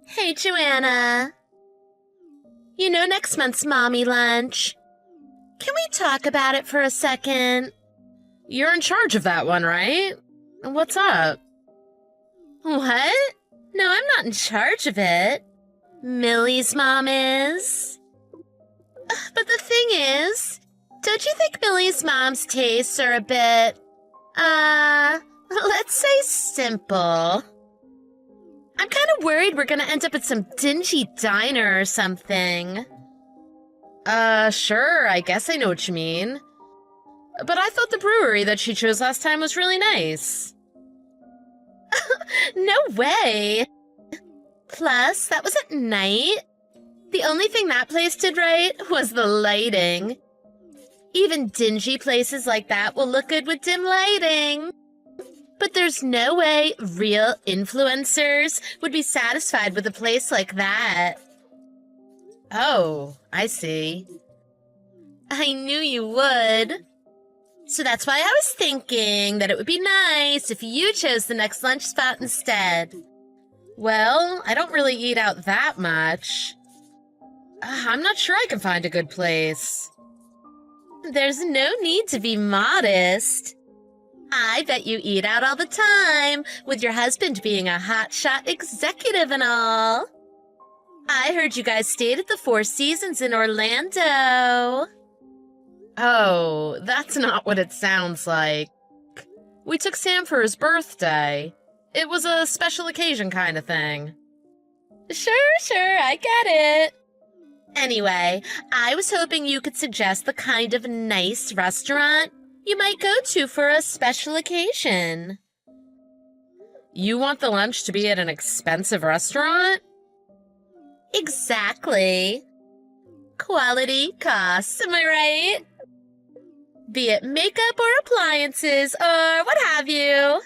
Hey, Joanna. You know next month's mommy lunch. Can we talk about it for a second? You're in charge of that one, right? What's up? What? No, I'm not in charge of it. Millie's mom is. But the thing is, don't you think Millie's mom's tastes are a bit, let's say simple? I'm kind of worried we're gonna end up at some dingy diner or something. Sure, I guess I know what you mean. But I thought the brewery that she chose last time was really nice. No way! Plus, that was at night. The only thing that place did right was the lighting. Even dingy places like that will look good with dim lighting. But there's no way real influencers would be satisfied with a place like that. Oh, I see. I knew you would. So that's why I was thinking that it would be nice if you chose the next lunch spot instead. Well, I don't really eat out that much. I'm not sure I can find a good place. There's no need to be modest. I bet you eat out all the time, with your husband being a hotshot executive and all. I heard you guys stayed at the Four Seasons in Orlando. Oh, that's not what it sounds like. We took Sam for his birthday. It was a special occasion kind of thing. Sure, I get it. Anyway, I was hoping you could suggest the kind of nice restaurant you might go to for a special occasion. You want the lunch to be at an expensive restaurant? Exactly. Quality costs, am I right? Be it makeup or appliances or what have you.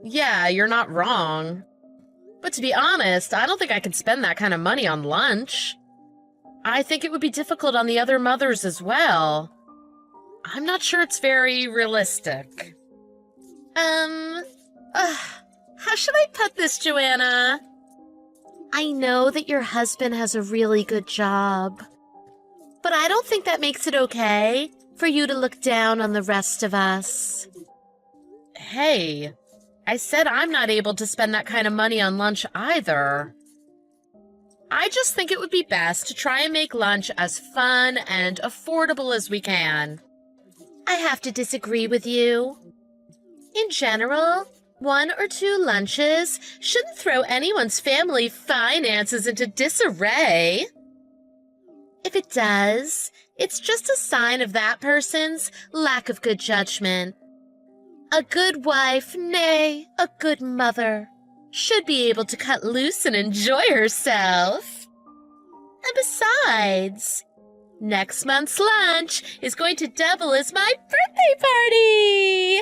Yeah, you're not wrong. But to be honest, I don't think I can spend that kind of money on lunch. I think it would be difficult on the other mothers as well. I'm not sure it's very realistic. How should I put this, Joanna? I know that your husband has a really good job, but I don't think that makes it okay for you to look down on the rest of us. Hey, I said I'm not able to spend that kind of money on lunch either. I just think it would be best to try and make lunch as fun and affordable as we can. I have to disagree with you. In general, 1 or 2 lunches shouldn't throw anyone's family finances into disarray. If it does, it's just a sign of that person's lack of good judgment. A good wife, nay, a good mother, should be able to cut loose and enjoy herself. And besides, next month's lunch is going to double as my birthday party.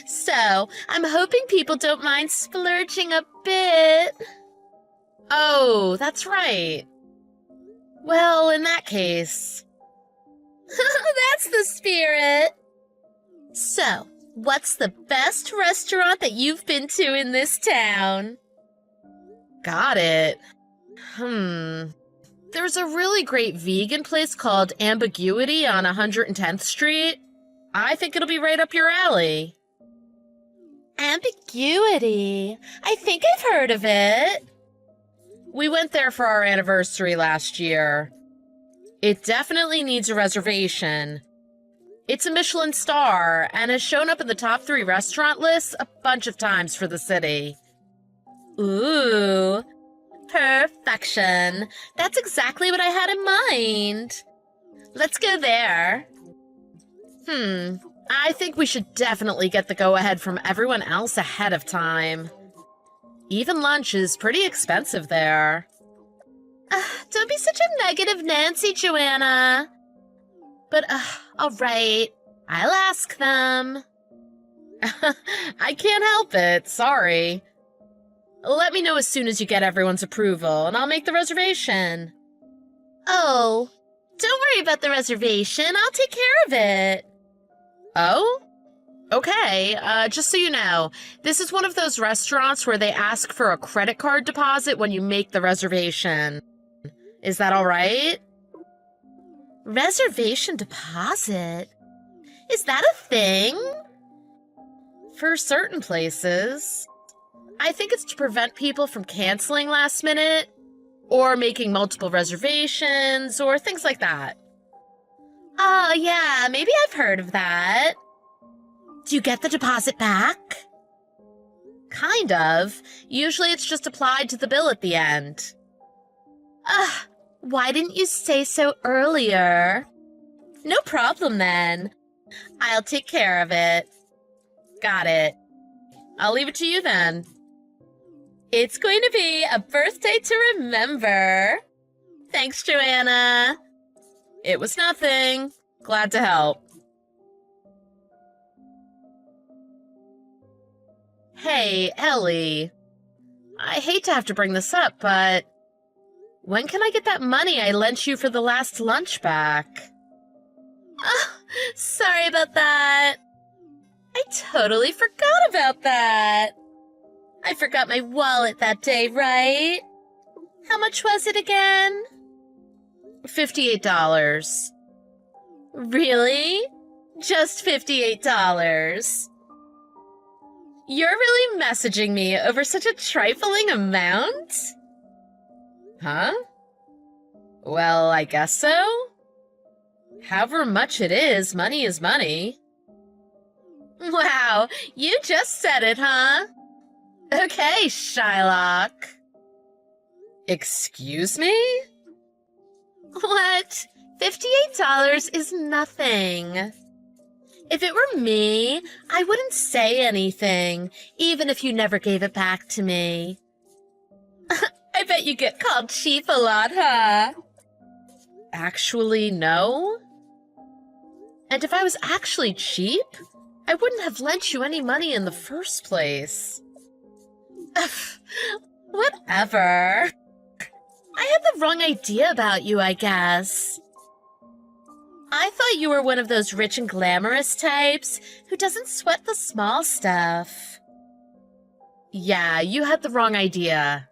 So, I'm hoping people don't mind splurging a bit. Oh, that's right. Well, in that case... That's the spirit. So, what's the best restaurant that you've been to in this town? Got it. There's a really great vegan place called Ambiguity on 110th Street. I think it'll be right up your alley. Ambiguity? I think I've heard of it. We went there for our anniversary last year. It definitely needs a reservation. It's a Michelin star and has shown up in the top 3 restaurant lists a bunch of times for the city. Ooh, perfection. That's exactly what I had in mind. Let's go there. I think we should definitely get the go-ahead from everyone else ahead of time. Even lunch is pretty expensive there. Don't be such a negative Nancy, Joanna. But, all right, I'll ask them. I can't help it, sorry. Let me know as soon as you get everyone's approval, and I'll make the reservation. Oh, don't worry about the reservation. I'll take care of it. Oh? Okay, just so you know, this is one of those restaurants where they ask for a credit card deposit when you make the reservation. Is that all right? Reservation deposit? Is that a thing? For certain places. I think it's to prevent people from canceling last minute, or making multiple reservations, or things like that. Oh, yeah, maybe I've heard of that. Do you get the deposit back? Kind of. Usually it's just applied to the bill at the end. Ugh, why didn't you say so earlier? No problem then. I'll take care of it. Got it. I'll leave it to you then. It's going to be a birthday to remember. Thanks, Joanna. It was nothing. Glad to help. Hey, Ellie. I hate to have to bring this up, but when can I get that money I lent you for the last lunch back? Oh, sorry about that. I totally forgot about that. I forgot my wallet that day, right? How much was it again? $58. Really? Just $58? You're really messaging me over such a trifling amount? Huh? Well, I guess so. However much it is money. Wow, you just said it, huh? Okay, Shylock. Excuse me? What? $58 is nothing. If it were me, I wouldn't say anything, even if you never gave it back to me. I bet you get called cheap a lot, huh? Actually, no. And if I was actually cheap, I wouldn't have lent you any money in the first place. Whatever. I had the wrong idea about you, I guess. I thought you were one of those rich and glamorous types who doesn't sweat the small stuff. Yeah, you had the wrong idea.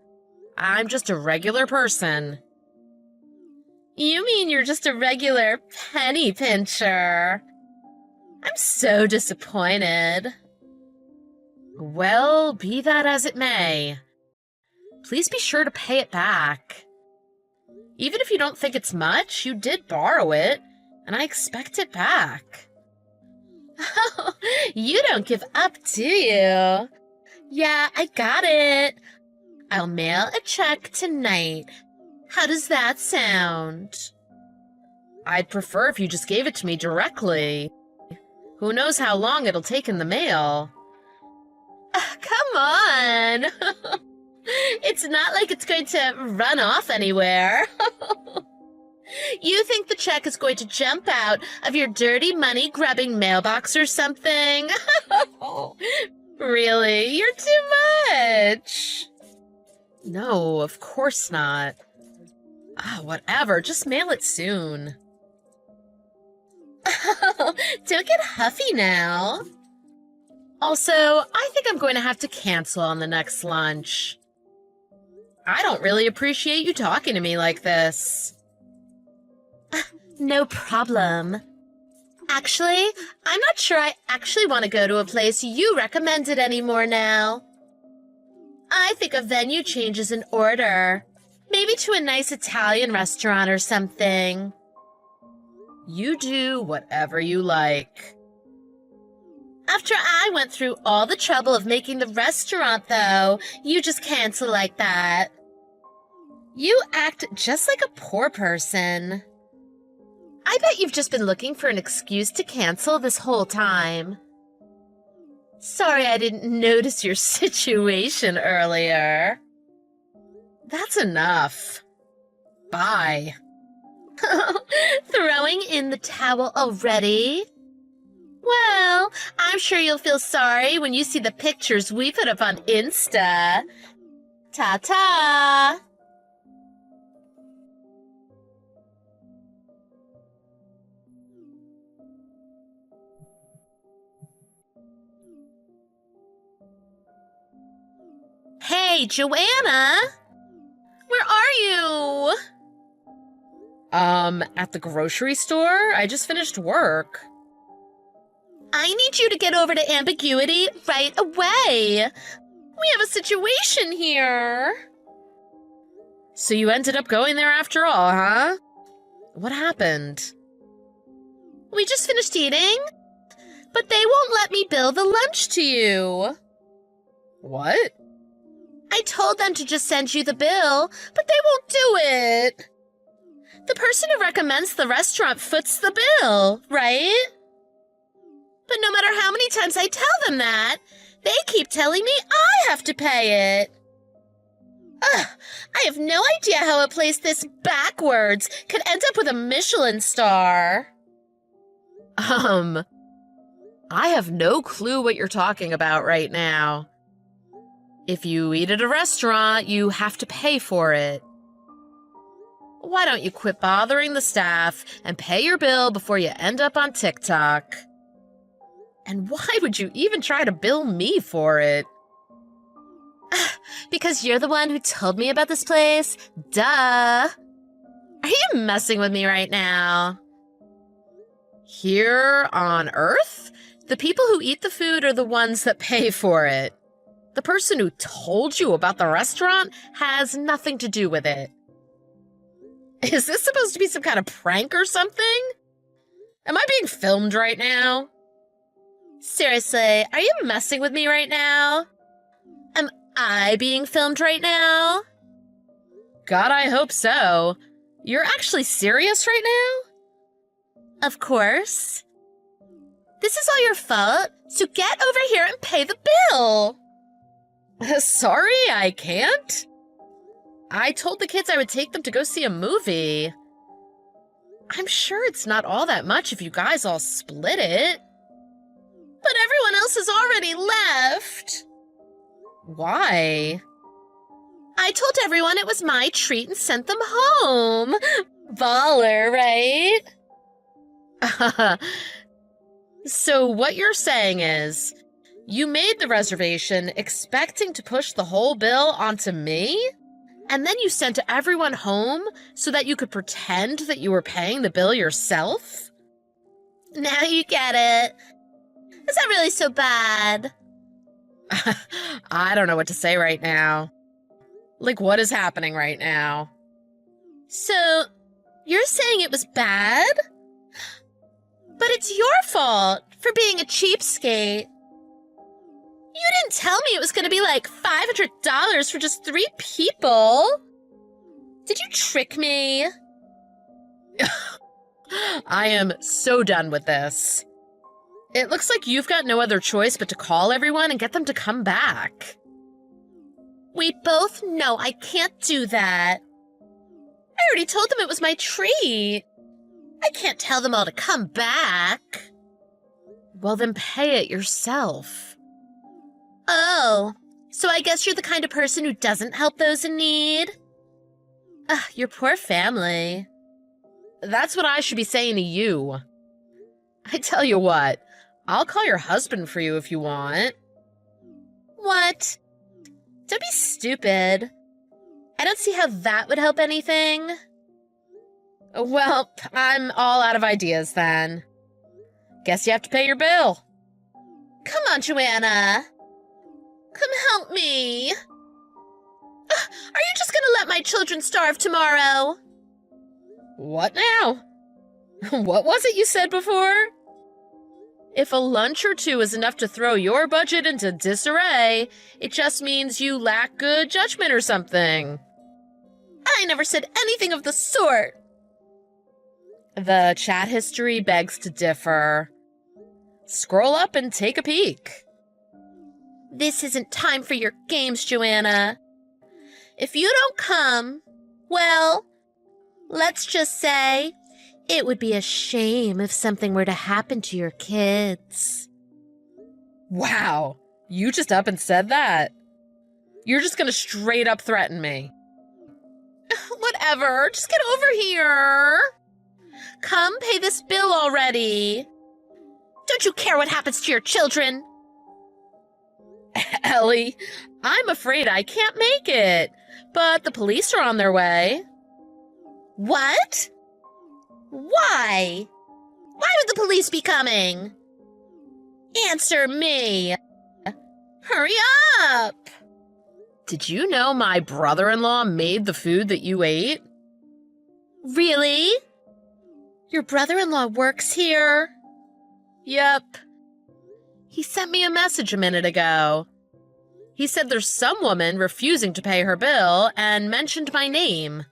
I'm just a regular person. You mean you're just a regular penny pincher? I'm so disappointed. Well, be that as it may. Please be sure to pay it back. Even if you don't think it's much, you did borrow it, and I expect it back. Oh, you don't give up, do you? Yeah, I got it. I'll mail a check tonight. How does that sound? I'd prefer if you just gave it to me directly. Who knows how long it'll take in the mail? Come on. It's not like it's going to run off anywhere. You think the check is going to jump out of your dirty money-grubbing mailbox or something? Really? You're too much. No, of course not. Whatever, just mail it soon. Don't get huffy now. Also, I think I'm going to have to cancel on the next lunch. I don't really appreciate you talking to me like this. No problem. Actually, I'm not sure I actually want to go to a place you recommended anymore now. I think a venue change is in order. Maybe to a nice Italian restaurant or something. You do whatever you like. After I went through all the trouble of making the restaurant, though, you just cancel like that. You act just like a poor person. I bet you've just been looking for an excuse to cancel this whole time. Sorry I didn't notice your situation earlier. That's enough. Bye. Throwing in the towel already? Well, I'm sure you'll feel sorry when you see the pictures we put up on Insta. Ta-ta! Hey, Joanna! Where are you? At the grocery store? I just finished work. I need you to get over to ambiguity right away. We have a situation here. So you ended up going there after all, huh? What happened? We just finished eating, but they won't let me bill the lunch to you. What? I told them to just send you the bill, but they won't do it. The person who recommends the restaurant foots the bill, right? But no matter how many times I tell them that, they keep telling me I have to pay it. Ugh, I have no idea how a place this backwards could end up with a Michelin star. I have no clue what you're talking about right now. If you eat at a restaurant, you have to pay for it. Why don't you quit bothering the staff and pay your bill before you end up on TikTok? And why would you even try to bill me for it? Because you're the one who told me about this place. Duh. Are you messing with me right now? Here on Earth, the people who eat the food are the ones that pay for it. The person who told you about the restaurant has nothing to do with it. Is this supposed to be some kind of prank or something? Am I being filmed right now? Seriously, are you messing with me right now? Am I being filmed right now? God, I hope so. You're actually serious right now? Of course. This is all your fault, so get over here and pay the bill. Sorry, I can't. I told the kids I would take them to go see a movie. I'm sure it's not all that much if you guys all split it. But everyone else has already left. Why? I told everyone it was my treat and sent them home. Baller, right? So what you're saying is, you made the reservation expecting to push the whole bill onto me? And then you sent everyone home so that you could pretend that you were paying the bill yourself? Now you get it. Is that really so bad? I don't know what to say right now. Like, what is happening right now? So, you're saying it was bad? But it's your fault for being a cheapskate. You didn't tell me it was going to be like $500 for just 3 people. Did you trick me? I am so done with this. It looks like you've got no other choice but to call everyone and get them to come back. We both know I can't do that. I already told them it was my treat. I can't tell them all to come back. Well, then pay it yourself. Oh, so I guess you're the kind of person who doesn't help those in need? Ugh, your poor family. That's what I should be saying to you. I tell you what, I'll call your husband for you if you want. What? Don't be stupid. I don't see how that would help anything. Well, I'm all out of ideas then. Guess you have to pay your bill. Come on, Joanna. Come help me. Are you just gonna let my children starve tomorrow? What now? What was it you said before? If a lunch or two is enough to throw your budget into disarray, it just means you lack good judgment or something. I never said anything of the sort. The chat history begs to differ. Scroll up and take a peek. This isn't time for your games, Joanna. If you don't come, well, let's just say it would be a shame if something were to happen to your kids. Wow, you just up and said that? You're just gonna straight up threaten me. Whatever, just get over here. Come pay this bill already. Don't you care what happens to your children? Ellie, I'm afraid I can't make it, but the police are on their way. What? Why? Why would the police be coming? Answer me. Hurry up! Did you know my brother-in-law made the food that you ate? Really? Your brother-in-law works here? Yep. He sent me a message a minute ago. He said there's some woman refusing to pay her bill and mentioned my name.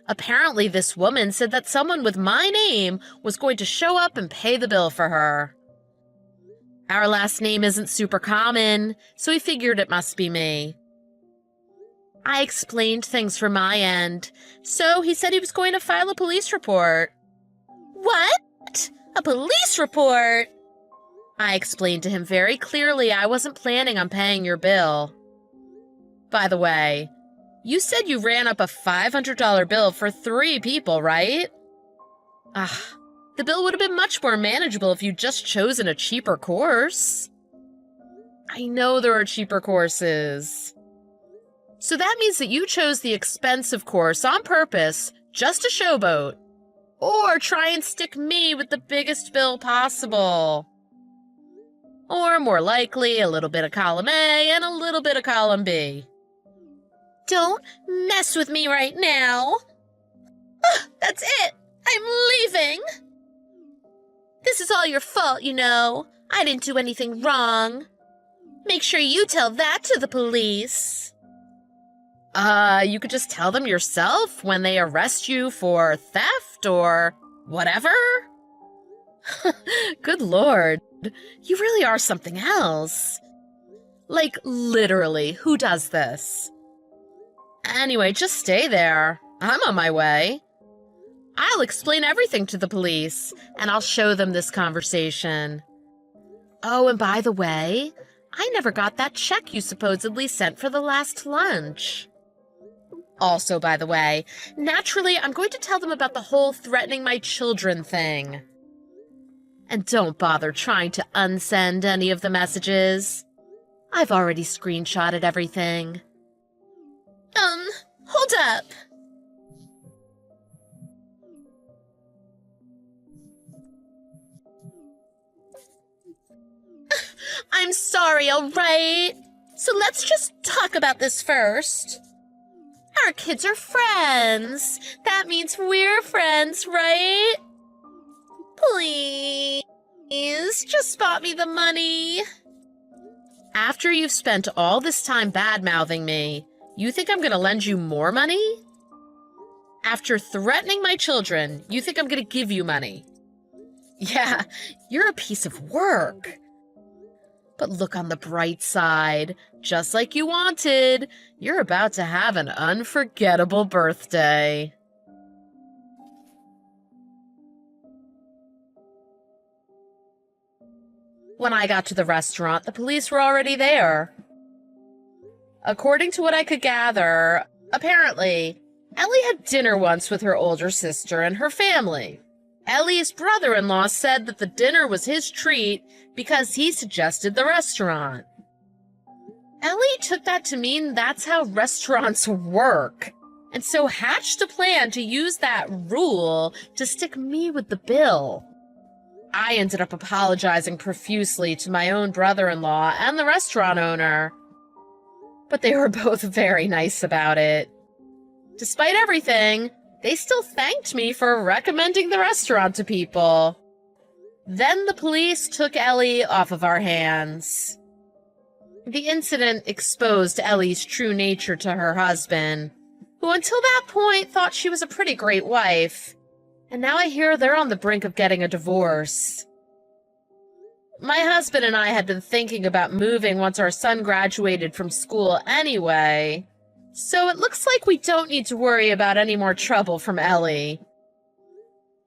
Apparently, this woman said that someone with my name was going to show up and pay the bill for her. Our last name isn't super common, so he figured it must be me. I explained things from my end, so he said he was going to file a police report. What? A police report? I explained to him very clearly I wasn't planning on paying your bill. By the way, you said you ran up a $500 bill for 3 people, right? The bill would have been much more manageable if you'd just chosen a cheaper course. I know there are cheaper courses. So that means that you chose the expensive course on purpose just to showboat, or try and stick me with the biggest bill possible. Or more likely, a little bit of column A and a little bit of column B. Don't mess with me right now. That's it. I'm leaving. This is all your fault, you know. I didn't do anything wrong. Make sure you tell that to the police. You could just tell them yourself when they arrest you for theft or whatever. Good Lord, you really are something else. Like, literally, who does this? Anyway, just stay there. I'm on my way. I'll explain everything to the police, and I'll show them this conversation. Oh, and by the way, I never got that check you supposedly sent for the last lunch. Also, by the way, naturally, I'm going to tell them about the whole threatening my children thing. And don't bother trying to unsend any of the messages. I've already screenshotted everything. Hold up. I'm sorry, all right? So let's just talk about this first. Our kids are friends. That means we're friends, right? Please, just spot me the money. After you've spent all this time bad-mouthing me, you think I'm gonna lend you more money? After threatening my children, you think I'm gonna give you money? Yeah, you're a piece of work. But look on the bright side. Just like you wanted, you're about to have an unforgettable birthday. When I got to the restaurant, the police were already there. According to what I could gather, apparently, Ellie had dinner once with her older sister and her family. Ellie's brother-in-law said that the dinner was his treat because he suggested the restaurant. Ellie took that to mean that's how restaurants work, and so hatched a plan to use that rule to stick me with the bill. I ended up apologizing profusely to my own brother-in-law and the restaurant owner, but they were both very nice about it. Despite everything, they still thanked me for recommending the restaurant to people. Then the police took Ellie off of our hands. The incident exposed Ellie's true nature to her husband, who until that point thought she was a pretty great wife. And now I hear they're on the brink of getting a divorce. My husband and I had been thinking about moving once our son graduated from school anyway, so it looks like we don't need to worry about any more trouble from Ellie.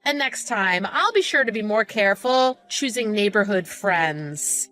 And next time, I'll be sure to be more careful choosing neighborhood friends.